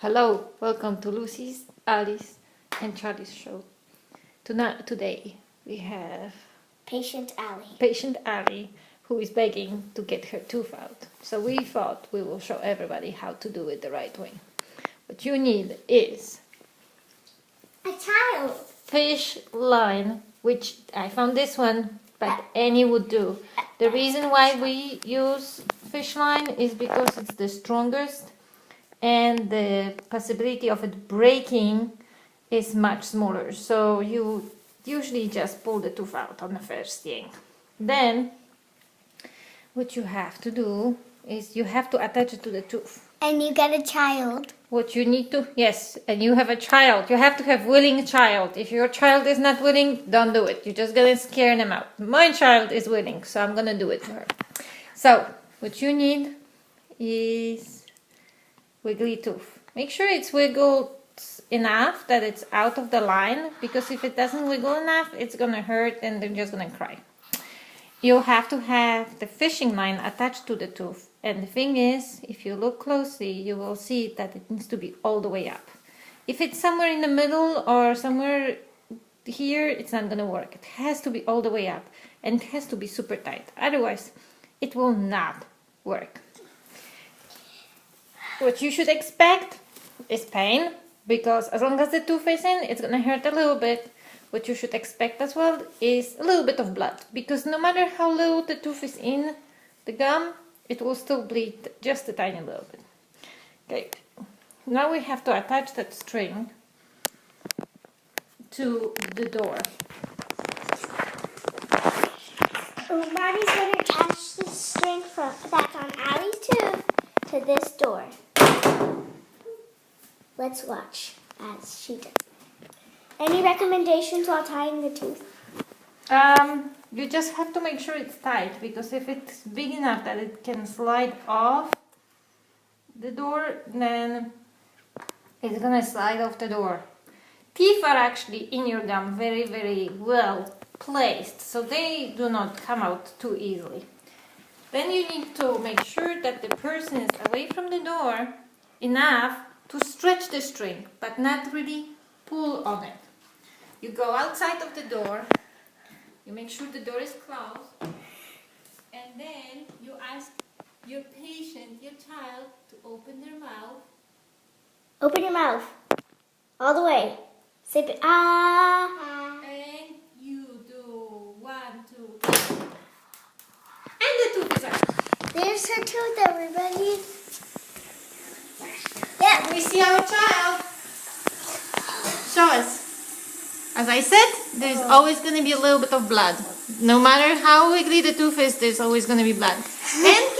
Hello, welcome to Lucy's, Alice, and Charlie's show. Today we have Patient Allie. patient Ali who is begging to get her tooth out. So we thought we will show everybody how to do it the right way. What you need is A child. fish line, which I found this one, but any would do. The reason why we use fish line is because it's the strongest and the possibility of it breaking is much smaller. So you usually just pull the tooth out on the first yank. Then what you have to do is you have to attach it to the tooth. And you get a child. What you need to, yes, and you have a child. You have to have willing child. If your child is not willing, don't do it. You're just gonna scare them out. My child is willing, so I'm gonna do it for her. So what you need is wiggly tooth. Make sure it's wiggled enough that it's out of the line, because if it doesn't wiggle enough, it's gonna hurt and they're just gonna cry. You have to have the fishing line attached to the tooth. And the thing is, if you look closely, you will see that it needs to be all the way up. If it's somewhere in the middle or somewhere here, it's not gonna work. It has to be all the way up and it has to be super tight. Otherwise, it will not work. What you should expect is pain, because as long as the tooth is in, it's gonna hurt a little bit. What you should expect as well is a little bit of blood, because no matter how little the tooth is in the gum, it will still bleed just a tiny little bit. Okay, now we have to attach that string to the door. Marty's going to attach the string that's on Allie's tooth to this door. Let's watch as she does. Any recommendations while tying the tooth? You just have to make sure it's tight, because if it's big enough that it can slide off the door, then it's gonna slide off the door. Teeth are actually in your gum very, very well placed, so they do not come out too easily. Then you need to make sure that the person is away from the door enough to stretch the string, but not really pull on it. You go outside of the door. You make sure the door is closed, and then you ask your patient, your child, to open their mouth. Open your mouth. All the way. Say ah. And you do 1, 2, 3. And the tooth is out. There's her tooth, everybody. Yeah, we see our child. Show us. As I said, there's always going to be a little bit of blood. No matter how wiggly the tooth is, there's always going to be blood. And